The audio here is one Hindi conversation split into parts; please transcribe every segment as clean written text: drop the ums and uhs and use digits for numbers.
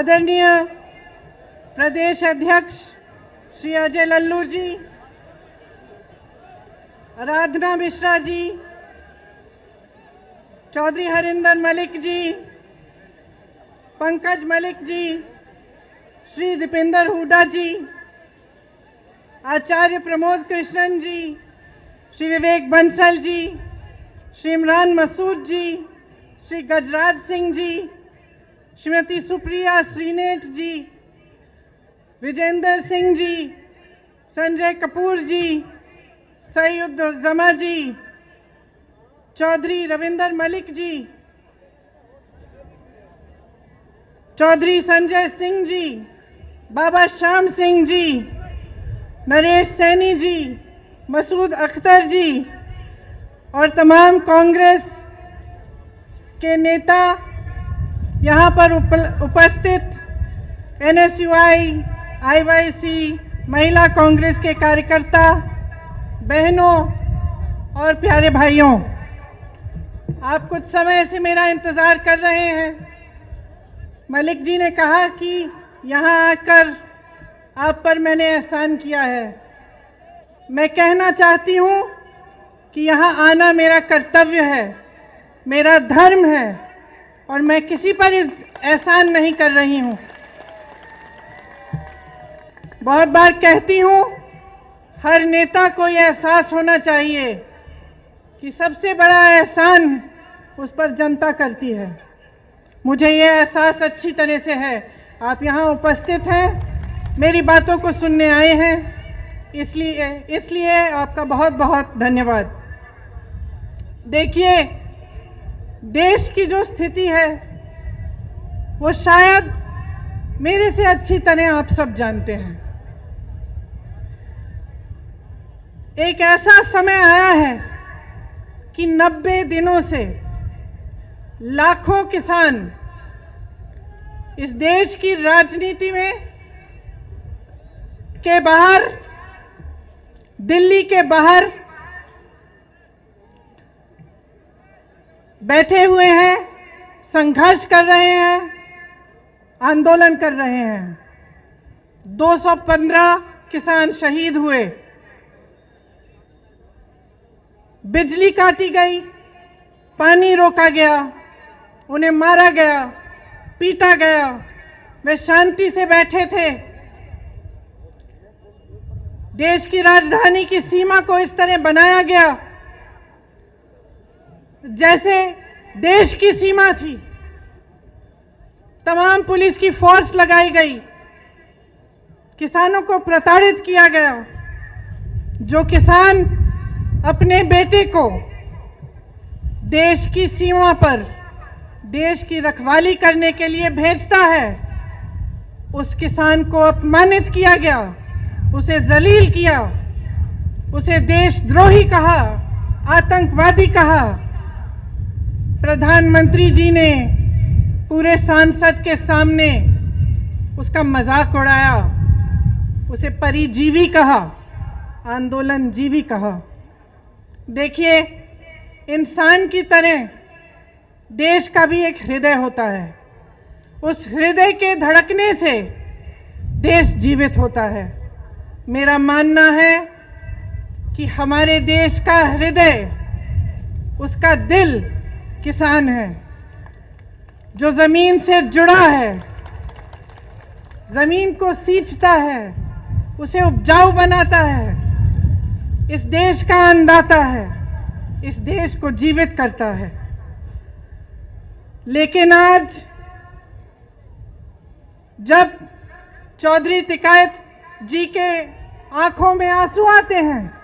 आदरणीय प्रदेश अध्यक्ष श्री अजय लल्लू जी, आराधना मिश्रा जी, चौधरी हरिंदर मलिक जी, पंकज मलिक जी, श्री दीपेंद्र हुड्डा जी, आचार्य प्रमोद कृष्णन जी, श्री विवेक बंसल जी, श्री इमरान मसूद जी, श्री गजराज सिंह जी, श्रीमती सुप्रिया श्रीनेठ जी, विजेंद्र सिंह जी, संजय कपूर जी, सईद जमा जी, चौधरी रविंदर मलिक जी, चौधरी संजय सिंह जी, बाबा श्याम सिंह जी, नरेश सैनी जी, मसूद अख्तर जी और तमाम कांग्रेस के नेता, यहाँ पर उपस्थित NSUI, IYC, महिला कांग्रेस के कार्यकर्ता, बहनों और प्यारे भाइयों, आप कुछ समय से मेरा इंतज़ार कर रहे हैं। मलिक जी ने कहा कि यहाँ आकर आप पर मैंने एहसान किया है। मैं कहना चाहती हूँ कि यहाँ आना मेरा कर्तव्य है, मेरा धर्म है और मैं किसी पर इस एहसान नहीं कर रही हूँ। बहुत बार कहती हूँ, हर नेता को यह एहसास होना चाहिए कि सबसे बड़ा एहसान उस पर जनता करती है। मुझे यह एहसास अच्छी तरह से है। आप यहाँ उपस्थित हैं, मेरी बातों को सुनने आए हैं, इसलिए आपका बहुत बहुत धन्यवाद। देखिए, देश की जो स्थिति है वो शायद मेरे से अच्छी तरह आप सब जानते हैं। एक ऐसा समय आया है कि 90 दिनों से लाखों किसान इस देश की राजनीति में के बाहर, दिल्ली के बाहर बैठे हुए हैं, संघर्ष कर रहे हैं, आंदोलन कर रहे हैं। 215 किसान शहीद हुए, बिजली काटी गई, पानी रोका गया, उन्हें मारा गया, पीटा गया। वे शांति से बैठे थे। देश की राजधानी की सीमा को इस तरह बनाया गया जैसे देश की सीमा थी। तमाम पुलिस की फोर्स लगाई गई, किसानों को प्रताड़ित किया गया। जो किसान अपने बेटे को देश की सीमा पर देश की रखवाली करने के लिए भेजता है, उस किसान को अपमानित किया गया, उसे जलील किया, उसे देशद्रोही कहा, आतंकवादी कहा। प्रधानमंत्री जी ने पूरे सांसद के सामने उसका मजाक उड़ाया, उसे परिजीवी कहा, आंदोलनजीवी कहा। देखिए, इंसान की तरह देश का भी एक हृदय होता है। उस हृदय के धड़कने से देश जीवित होता है। मेरा मानना है कि हमारे देश का हृदय, उसका दिल किसान है, जो जमीन से जुड़ा है, जमीन को सींचता है, उसे उपजाऊ बनाता है, इस देश का अन्नदाता है, इस देश को जीवित करता है। लेकिन आज जब चौधरी तिकायत जी के आंखों में आंसू आते हैं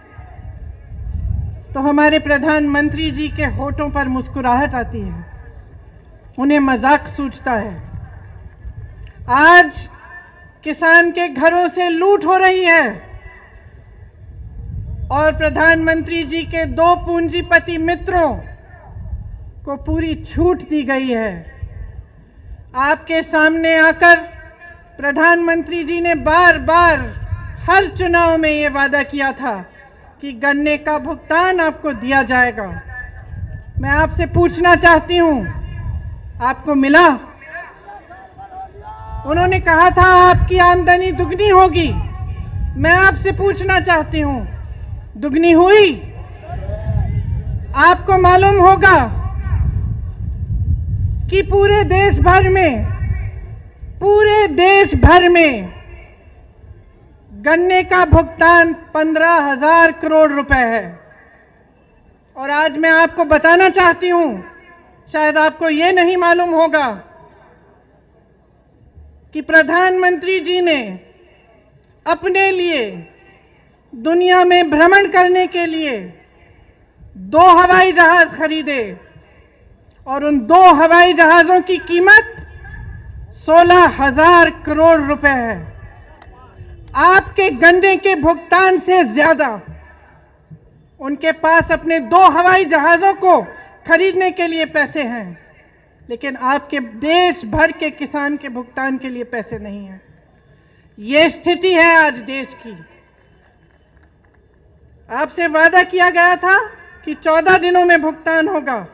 तो हमारे प्रधानमंत्री जी के होठों पर मुस्कुराहट आती है, उन्हें मजाक सूझता है। आज किसान के घरों से लूट हो रही है और प्रधानमंत्री जी के 2 पूंजीपति मित्रों को पूरी छूट दी गई है। आपके सामने आकर प्रधानमंत्री जी ने बार बार हर चुनाव में ये वादा किया था कि गन्ने का भुगतान आपको दिया जाएगा। मैं आपसे पूछना चाहती हूं, आपको मिला? उन्होंने कहा था आपकी आमदनी दुगनी होगी। मैं आपसे पूछना चाहती हूं, दुगनी हुई? आपको मालूम होगा कि पूरे देश भर में गन्ने का भुगतान 15,000 करोड़ रुपए है। और आज मैं आपको बताना चाहती हूं, शायद आपको ये नहीं मालूम होगा कि प्रधानमंत्री जी ने अपने लिए दुनिया में भ्रमण करने के लिए 2 हवाई जहाज खरीदे और उन 2 हवाई जहाजों की कीमत 16,000 करोड़ रुपए है। आपके गन्ने के भुगतान से ज्यादा उनके पास अपने 2 हवाई जहाजों को खरीदने के लिए पैसे हैं, लेकिन आपके देश भर के किसान के भुगतान के लिए पैसे नहीं हैं। ये स्थिति है आज देश की। आपसे वादा किया गया था कि 14 दिनों में भुगतान होगा,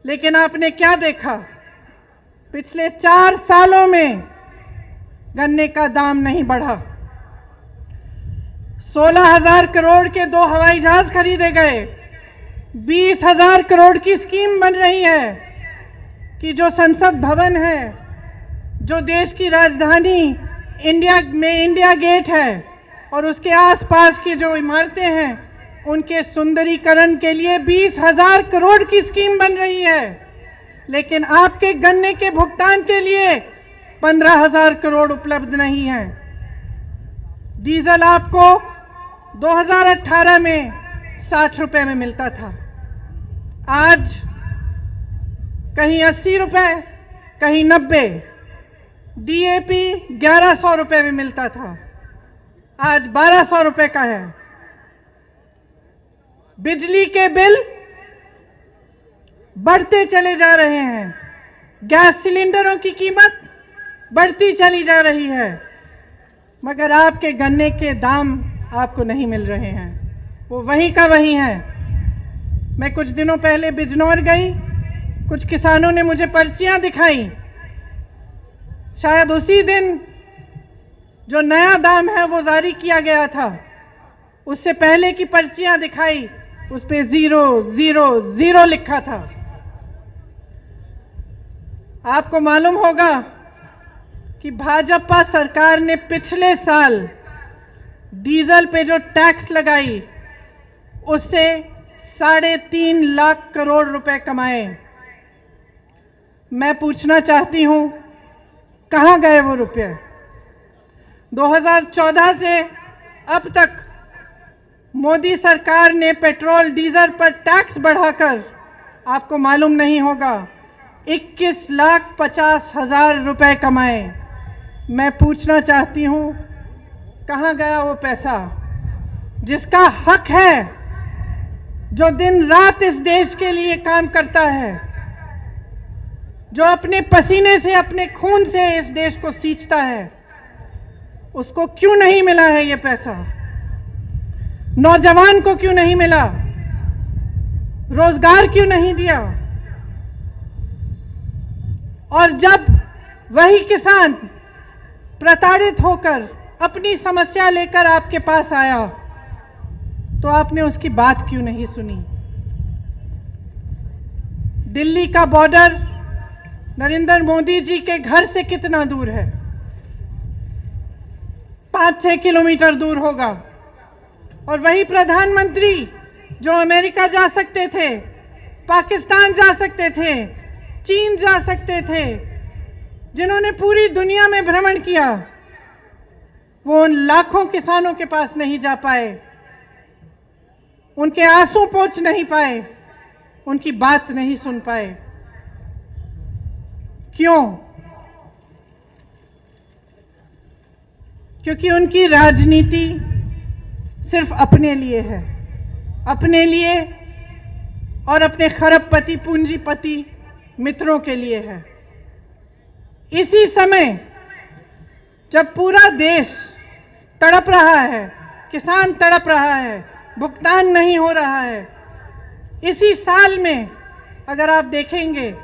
लेकिन आपने क्या देखा? पिछले 4 सालों में गन्ने का दाम नहीं बढ़ा। 16,000 करोड़ के 2 हवाई जहाज खरीदे गए। 20,000 करोड़ की स्कीम बन रही है कि जो संसद भवन है, जो देश की राजधानी इंडिया गेट है और उसके आसपास की जो इमारतें हैं, उनके सुंदरीकरण के लिए 20,000 करोड़ की स्कीम बन रही है। लेकिन आपके गन्ने के भुगतान के लिए 15,000 करोड़ उपलब्ध नहीं है। डीजल आपको 2018 में 60 रुपए में मिलता था, आज कहीं 80 रुपए, कहीं 90। डीएपी 1100 रुपए में मिलता था, आज 1200 रुपए का है। बिजली के बिल बढ़ते चले जा रहे हैं, गैस सिलेंडरों की कीमत बढ़ती चली जा रही है, मगर आपके गन्ने के दाम आपको नहीं मिल रहे हैं, वो वहीं का वहीं है। मैं कुछ दिनों पहले बिजनौर गई, कुछ किसानों ने मुझे पर्चियां दिखाई। शायद उसी दिन जो नया दाम है वो जारी किया गया था, उससे पहले की पर्चियां दिखाई, उस पे 000 लिखा था। आपको मालूम होगा कि भाजपा सरकार ने पिछले साल डीजल पे जो टैक्स लगाई, उससे 3.5 लाख करोड़ रुपए कमाए। मैं पूछना चाहती हूं, कहां गए वो रुपए? 2014 से अब तक मोदी सरकार ने पेट्रोल डीजल पर टैक्स बढ़ाकर, आपको मालूम नहीं होगा, 21,50,000 रुपए कमाए। मैं पूछना चाहती हूं, कहां गया वो पैसा जिसका हक है, जो दिन रात इस देश के लिए काम करता है, जो अपने पसीने से, अपने खून से इस देश को सींचता है? उसको क्यों नहीं मिला है ये पैसा? नौजवान को क्यों नहीं मिला? रोजगार क्यों नहीं दिया? और जब वही किसान प्रताड़ित होकर अपनी समस्या लेकर आपके पास आया, तो आपने उसकी बात क्यों नहीं सुनी? दिल्ली का बॉर्डर नरेंद्र मोदी जी के घर से कितना दूर है? 5-6 किलोमीटर दूर होगा। और वही प्रधानमंत्री जो अमेरिका जा सकते थे, पाकिस्तान जा सकते थे, चीन जा सकते थे, जिन्होंने पूरी दुनिया में भ्रमण किया, वो उन लाखों किसानों के पास नहीं जा पाए, उनके आंसू पोंछ नहीं पाए, उनकी बात नहीं सुन पाए। क्यों? क्योंकि उनकी राजनीति सिर्फ अपने लिए है, अपने लिए और अपने खरबपति पूंजीपति मित्रों के लिए है। इसी समय जब पूरा देश तड़प रहा है, किसान तड़प रहा है, भुगतान नहीं हो रहा है, इसी साल में अगर आप देखेंगे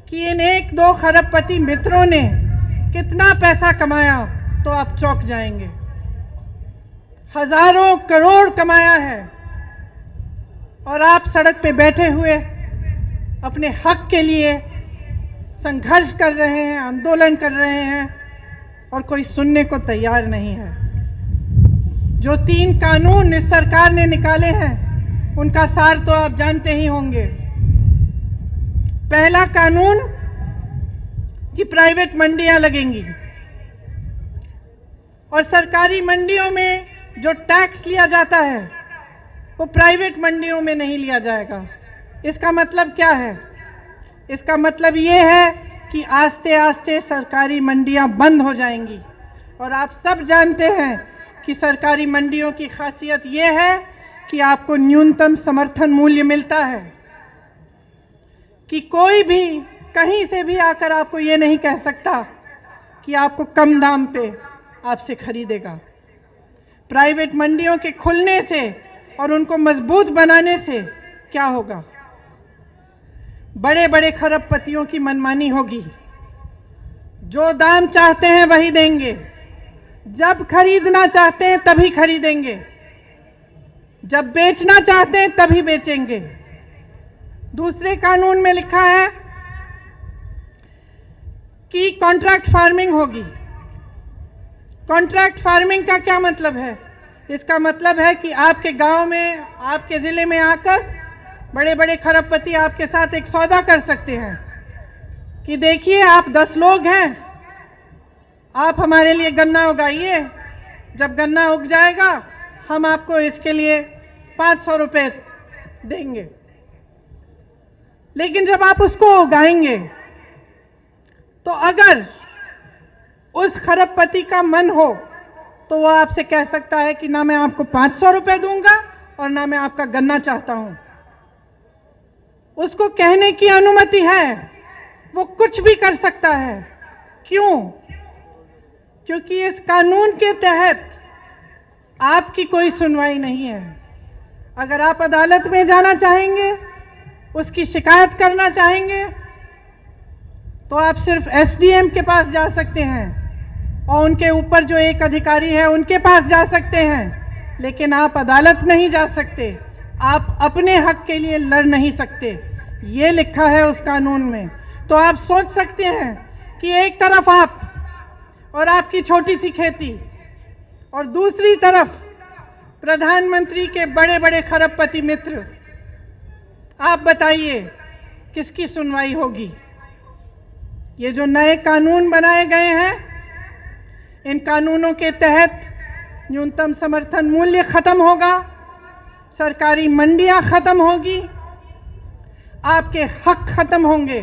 कि इन 1-2 खरबपति मित्रों ने कितना पैसा कमाया तो आप चौंक जाएंगे। हजारों करोड़ कमाया है और आप सड़क पे बैठे हुए अपने हक के लिए संघर्ष कर रहे हैं, आंदोलन कर रहे हैं और कोई सुनने को तैयार नहीं है। जो 3 कानून इस सरकार ने निकाले हैं उनका सार तो आप जानते ही होंगे। पहला कानून कि प्राइवेट मंडियां लगेंगी और सरकारी मंडियों में जो टैक्स लिया जाता है वो प्राइवेट मंडियों में नहीं लिया जाएगा। इसका मतलब क्या है? इसका मतलब ये है कि आस्ते आस्ते सरकारी मंडियां बंद हो जाएंगी। और आप सब जानते हैं कि सरकारी मंडियों की खासियत ये है कि आपको न्यूनतम समर्थन मूल्य मिलता है, कि कोई भी कहीं से भी आकर आपको ये नहीं कह सकता कि आपको कम दाम पे आपसे खरीदेगा। प्राइवेट मंडियों के खुलने से और उनको मजबूत बनाने से क्या होगा? बड़े बड़े खरबपतियों की मनमानी होगी। जो दाम चाहते हैं वही देंगे, जब खरीदना चाहते हैं तभी खरीदेंगे, जब बेचना चाहते हैं तभी बेचेंगे। दूसरे कानून में लिखा है कि कॉन्ट्रैक्ट फार्मिंग होगी। कॉन्ट्रैक्ट फार्मिंग का क्या मतलब है? इसका मतलब है कि आपके गांव में, आपके जिले में आकर बड़े बड़े खरबपति आपके साथ एक सौदा कर सकते हैं कि देखिए आप 10 लोग हैं, आप हमारे लिए गन्ना उगाइए, जब गन्ना उग जाएगा हम आपको इसके लिए 500 रुपए देंगे। लेकिन जब आप उसको उगाएंगे तो अगर उस खरबपति का मन हो तो वो आपसे कह सकता है कि ना मैं आपको 500 रुपए दूंगा और ना मैं आपका गन्ना चाहता हूं। उसको कहने की अनुमति है, वो कुछ भी कर सकता है। क्यों? क्योंकि इस कानून के तहत आपकी कोई सुनवाई नहीं है। अगर आप अदालत में जाना चाहेंगे, उसकी शिकायत करना चाहेंगे, तो आप सिर्फ एसडीएम के पास जा सकते हैं और उनके ऊपर जो एक अधिकारी है उनके पास जा सकते हैं, लेकिन आप अदालत नहीं जा सकते। आप अपने हक के लिए लड़ नहीं सकते। ये लिखा है उस कानून में। तो आप सोच सकते हैं कि एक तरफ आप और आपकी छोटी सी खेती और दूसरी तरफ प्रधानमंत्री के बड़े बड़े खरबपति मित्र, आप बताइए किसकी सुनवाई होगी? ये जो नए कानून बनाए गए हैं, इन कानूनों के तहत न्यूनतम समर्थन मूल्य खत्म होगा, सरकारी मंडियां खत्म होगी, आपके हक खत्म होंगे।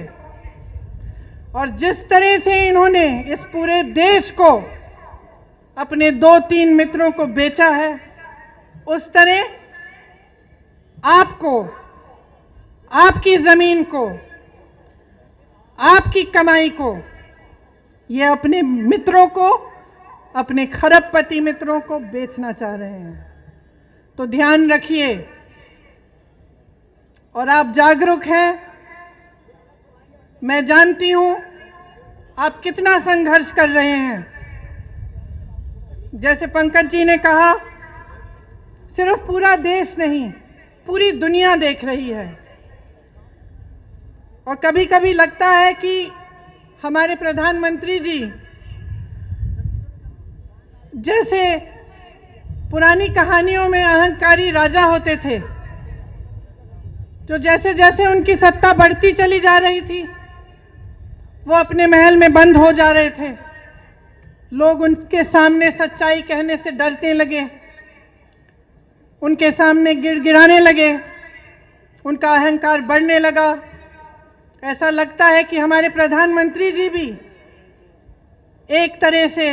और जिस तरह से इन्होंने इस पूरे देश को अपने 2-3 मित्रों को बेचा है, उस तरह आपको, आपकी जमीन को, आपकी कमाई को, ये अपने मित्रों को, अपने खरबपति मित्रों को बेचना चाह रहे हैं। तो ध्यान रखिए और आप जागरूक हैं। मैं जानती हूं आप कितना संघर्ष कर रहे हैं। जैसे पंकज जी ने कहा, सिर्फ पूरा देश नहीं, पूरी दुनिया देख रही है। और कभी कभी लगता है कि हमारे प्रधानमंत्री जी जैसे पुरानी कहानियों में अहंकारी राजा होते थे, जो जैसे जैसे उनकी सत्ता बढ़ती चली जा रही थी वो अपने महल में बंद हो जा रहे थे। लोग उनके सामने सच्चाई कहने से डरने लगे, उनके सामने गिड़गिड़ाने लगे, उनका अहंकार बढ़ने लगा। ऐसा लगता है कि हमारे प्रधानमंत्री जी भी एक तरह से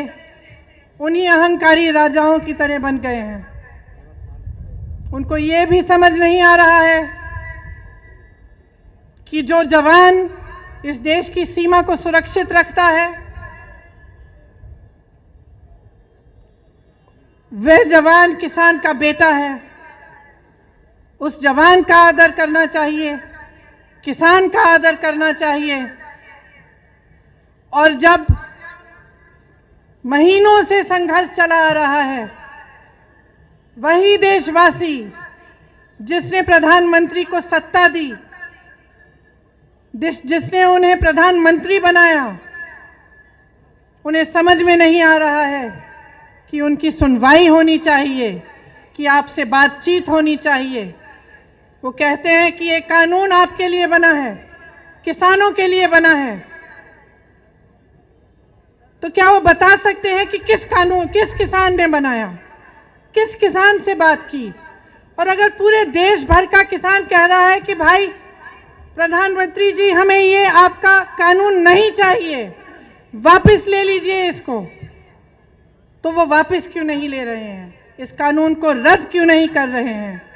उन्हीं अहंकारी राजाओं की तरह बन गए हैं। उनको ये भी समझ नहीं आ रहा है कि जो जवान इस देश की सीमा को सुरक्षित रखता है, वह जवान किसान का बेटा है। उस जवान का आदर करना चाहिए, किसान का आदर करना चाहिए। और जब महीनों से संघर्ष चला आ रहा है। वही देशवासी जिसने प्रधानमंत्री को सत्ता दी, जिसने उन्हें प्रधानमंत्री बनाया, उन्हें समझ में नहीं आ रहा है कि उनकी सुनवाई होनी चाहिए, कि आपसे बातचीत होनी चाहिए। वो कहते हैं कि ये कानून आपके लिए बना है, किसानों के लिए बना है। तो क्या वो बता सकते हैं कि किस किसान ने बनाया, किस किसान से बात की? और अगर पूरे देश भर का किसान कह रहा है कि भाई प्रधानमंत्री जी, हमें ये आपका कानून नहीं चाहिए, वापस ले लीजिए इसको, तो वो वापस क्यों नहीं ले रहे हैं? इस कानून को रद्द क्यों नहीं कर रहे हैं?